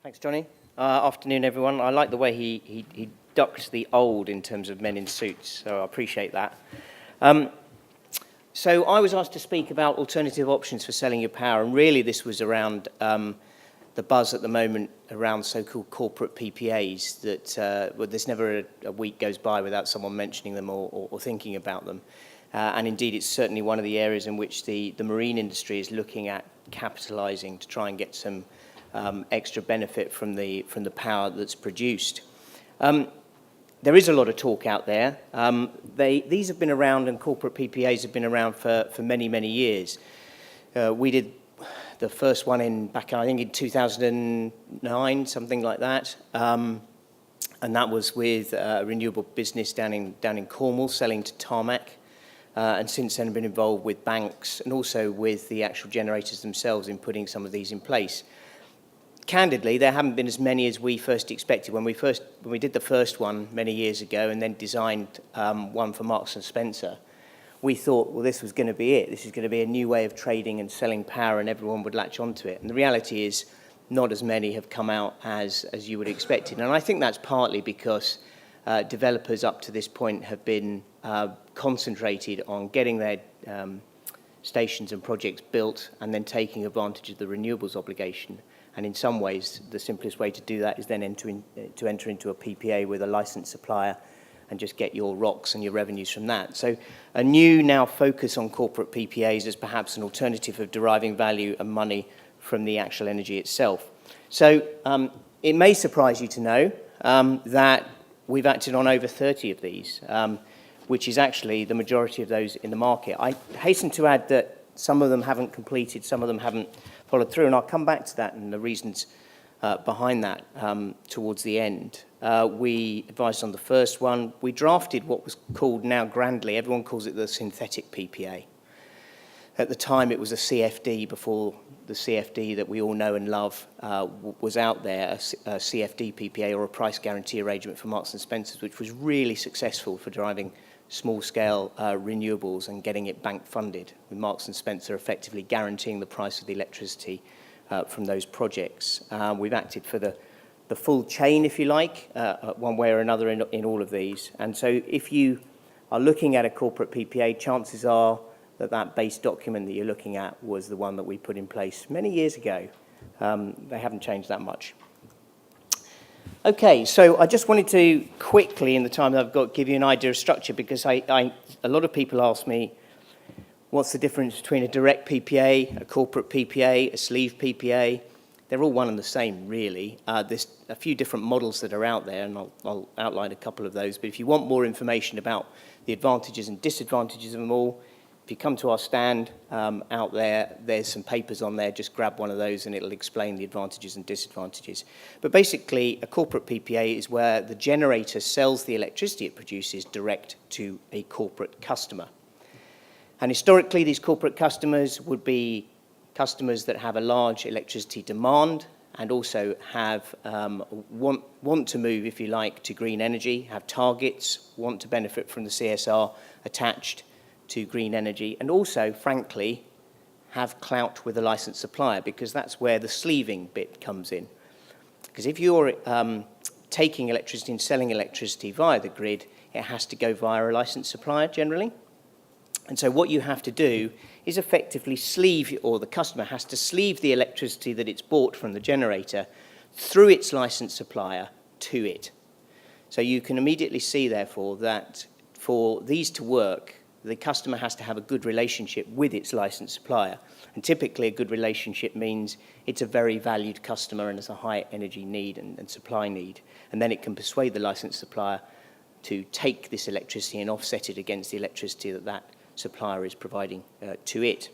Thanks, Johnny. Afternoon, everyone. I like the way he ducks the old in terms of men in suits, so I appreciate that. So I was asked to speak about alternative options for selling your power, and really this was around the buzz at the moment around so-called corporate PPAs that well, there's never a week goes by without someone mentioning them or thinking about them. And indeed, it's certainly one of the areas in which the marine industry is looking at capitalising to try and get some extra benefit from the power that's produced. There is a lot of talk out there. These have been around, and corporate PPAs have been around for many, many years. We did the first one back, I think, in 2009, something like that. And that was with a renewable business down in Cornwall, selling to Tarmac. And since then, I've been involved with banks and also with the actual generators themselves in putting some of these in place. Candidly, there haven't been as many as we first expected. When we did the first one many years ago and then designed one for Marks and Spencer, we thought, well, this was going to be it. This is going to be a new way of trading and selling power, and everyone would latch onto it. And the reality is, not as many have come out as you would have expected. And I think that's partly because developers up to this point have been concentrated on getting their stations and projects built and then taking advantage of the renewables obligation. And in some ways, the simplest way to do that is then enter into a PPA with a licensed supplier and just get your ROCs and your revenues from that. So a new now focus on corporate PPAs as perhaps an alternative of deriving value and money from the actual energy itself. So it may surprise you to know that we've acted on over 30 of these, which is actually the majority of those in the market. I hasten to add that some of them haven't completed, some of them haven't followed through, and I'll come back to that and the reasons behind that towards the end. We advised on the first one. We drafted what was called now grandly, everyone calls it the synthetic PPA. At the time, it was a CFD before the CFD that we all know and love was out there, a CFD PPA, or a price guarantee arrangement for Marks and Spencer's, which was really successful for driving small-scale renewables and getting it bank funded, with Marks and Spencer effectively guaranteeing the price of the electricity from those projects. We've acted for the full chain, if you like, one way or another in all of these. And so if you are looking at a corporate PPA, chances are that base document that you're looking at was the one that we put in place many years ago. They haven't changed that much. Okay, so I just wanted to quickly, in the time that I've got, give you an idea of structure, because a lot of people ask me, what's the difference between a direct PPA, a corporate PPA, a sleeve PPA? They're all one and the same, really. There's a few different models that are out there, and I'll outline a couple of those. But if you want more information about the advantages and disadvantages of them all, if you come to our stand out there, there's some papers on there. Just grab one of those and it'll explain the advantages and disadvantages. But basically, a corporate PPA is where the generator sells the electricity it produces direct to a corporate customer. And historically, these corporate customers would be customers that have a large electricity demand and also have want to move, if you like, to green energy, have targets, want to benefit from the CSR attached to green energy, and also, frankly, have clout with a licensed supplier, because that's where the sleeving bit comes in. Because if you're taking electricity and selling electricity via the grid, it has to go via a licensed supplier generally. And so what you have to do is effectively sleeve, or the customer has to sleeve the electricity that it's bought from the generator through its licensed supplier to it. So you can immediately see, therefore, that for these to work, the customer has to have a good relationship with its licensed supplier. And typically a good relationship means it's a very valued customer and has a high energy need and supply need. And then it can persuade the licensed supplier to take this electricity and offset it against the electricity that supplier is providing to it.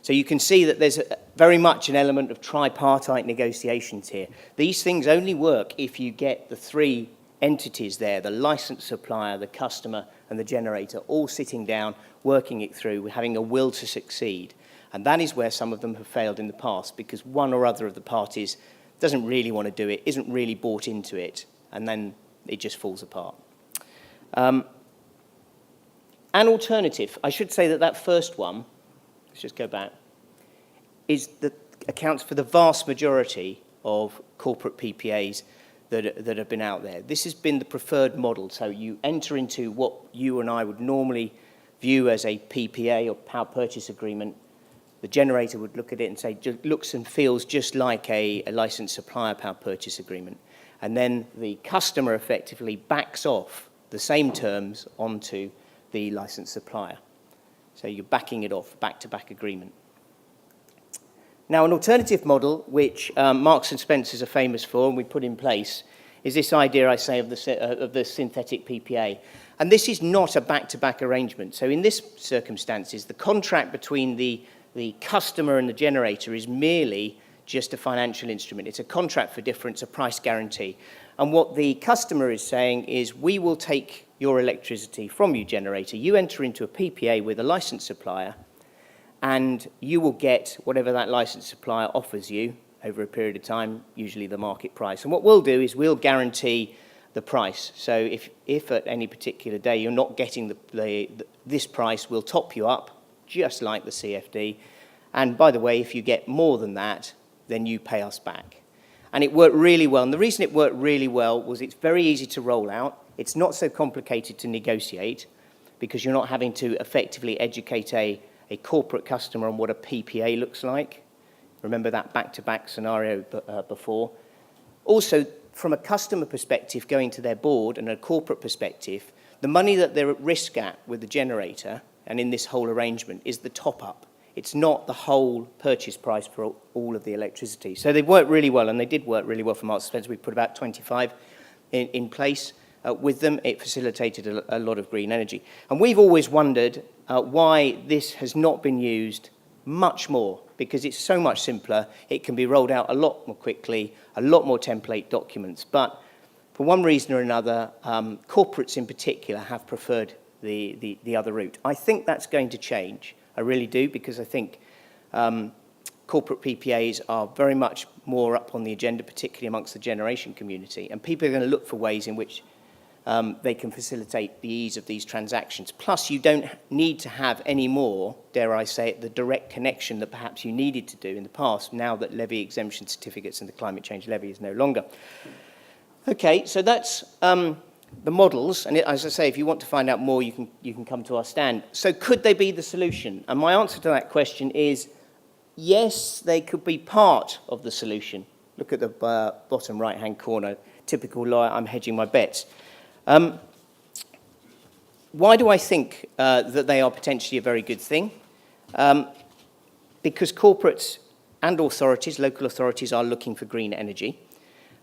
So you can see that there's very much an element of tripartite negotiations here. These things only work if you get the three entities there, the licensed supplier, the customer, and the generator, all sitting down, working it through, having a will to succeed. And that is where some of them have failed in the past, because one or other of the parties doesn't really want to do it, isn't really bought into it, and then it just falls apart. An alternative, I should say that first one, let's just go back, is that accounts for the vast majority of corporate PPAs that have been out there. This has been the preferred model. So you enter into what you and I would normally view as a PPA or power purchase agreement. The generator would look at it and say, looks and feels just like a licensed supplier power purchase agreement. And then the customer effectively backs off the same terms onto the licensed supplier. So you're backing it off, back-to-back agreement. Now, an alternative model, which Marks and Spencers are famous for and we put in place, is this idea, I say, of the synthetic PPA. And this is not a back-to-back arrangement. So in this circumstances, the contract between the customer and the generator is merely just a financial instrument. It's a contract for difference, a price guarantee. And what the customer is saying is, we will take your electricity from you, generator. You enter into a PPA with a licensed supplier, and you will get whatever that licensed supplier offers you over a period of time, usually the market price. And what we'll do is we'll guarantee the price. So if at any particular day you're not getting this price, we'll top you up, just like the CFD. And by the way, if you get more than that, then you pay us back. And it worked really well. And the reason it worked really well was it's very easy to roll out. It's not so complicated to negotiate, because you're not having to effectively educate a corporate customer on what a PPA looks like. Remember that back-to-back scenario before. Also, from a customer perspective, going to their board, and a corporate perspective, the money that they're at risk at with the generator, and in this whole arrangement, is the top-up. It's not the whole purchase price for all of the electricity. So they worked really well, and they did work really well for Marks & Spencer. We put about 25 in place with them. It facilitated a lot of green energy. And we've always wondered why this has not been used much more, because it's so much simpler. It can be rolled out a lot more quickly, a lot more template documents. But for one reason or another, corporates in particular have preferred the other route. I think that's going to change. I really do, because I think corporate PPAs are very much more up on the agenda, particularly amongst the generation community. And people are going to look for ways in which they can facilitate the ease of these transactions. Plus, you don't need to have any more, dare I say it, the direct connection that perhaps you needed to do in the past, now that levy exemption certificates and the climate change levy is no longer. Okay, so that's the models. And as I say, if you want to find out more, you can come to our stand. So could they be the solution? And my answer to that question is, yes, they could be part of the solution. Look at the bottom right-hand corner. Typical lawyer, I'm hedging my bets. Why do I think that they are potentially a very good thing? Because corporates and authorities, local authorities, are looking for green energy,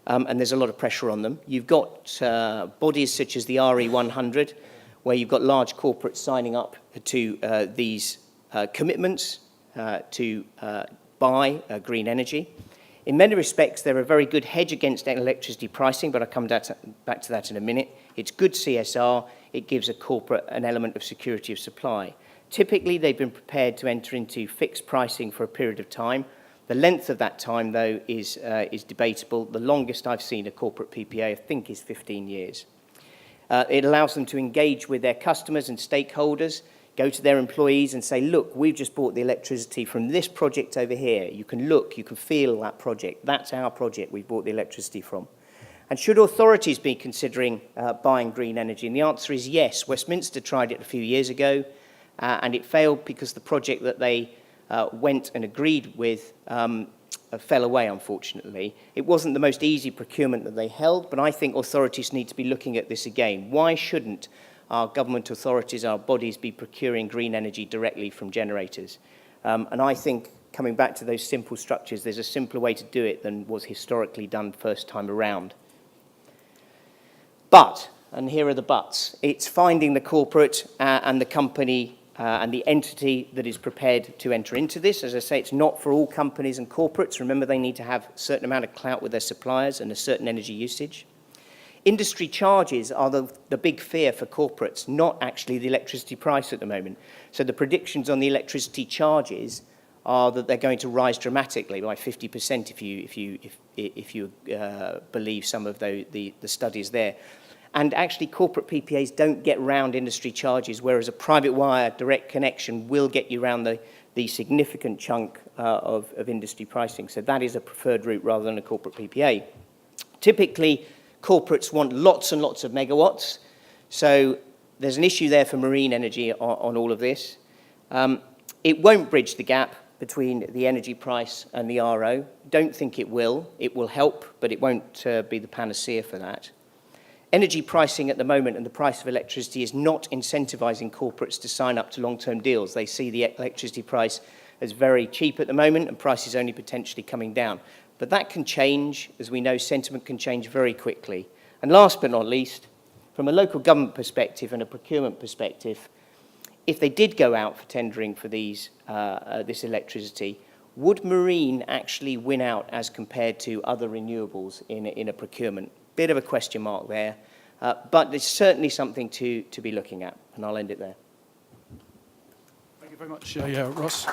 and there's a lot of pressure on them. You've got bodies such as the RE100, where you've got large corporates signing up to these commitments to buy green energy. In many respects, they're a very good hedge against electricity pricing, but I'll come back to that in a minute. It's good CSR. It gives a corporate an element of security of supply. Typically, they've been prepared to enter into fixed pricing for a period of time. The length of that time, though, is debatable. The longest I've seen a corporate PPA, I think, is 15 years. It allows them to engage with their customers and stakeholders, go to their employees and say, look, we've just bought the electricity from this project over here. You can look, you can feel that project. That's our project we've bought the electricity from. And should authorities be considering buying green energy? And the answer is yes. Westminster tried it a few years ago, and it failed because the project that they went and agreed with fell away, unfortunately. It wasn't the most easy procurement that they held, but I think authorities need to be looking at this again. Why shouldn't our government authorities, our bodies, be procuring green energy directly from generators? And I think, coming back to those simple structures, there's a simpler way to do it than was historically done first time around. But, and here are the buts, it's finding the corporate and the company and the entity that is prepared to enter into this. As I say, it's not for all companies and corporates. Remember, they need to have a certain amount of clout with their suppliers and a certain energy usage. Industry charges are the big fear for corporates, not actually the electricity price at the moment. So the predictions on the electricity charges are that they're going to rise dramatically by 50% if you believe some of the studies there. And actually, corporate PPAs don't get round industry charges, whereas a private wire direct connection will get you around the significant chunk of industry pricing. So that is a preferred route rather than a corporate PPA. Typically, corporates want lots and lots of megawatts. So there's an issue there for marine energy on all of this. It won't bridge the gap between the energy price and the RO. Don't think it will. It will help, but it won't be the panacea for that. Energy pricing at the moment and the price of electricity is not incentivizing corporates to sign up to long-term deals. They see the electricity price as very cheap at the moment and prices only potentially coming down. But that can change. As we know, sentiment can change very quickly. And last but not least, from a local government perspective and a procurement perspective, if they did go out for tendering for this electricity, would marine actually win out as compared to other renewables in a procurement? Bit of a question mark there, but it's certainly something to be looking at, and I'll end it there. Thank you very much, Ross.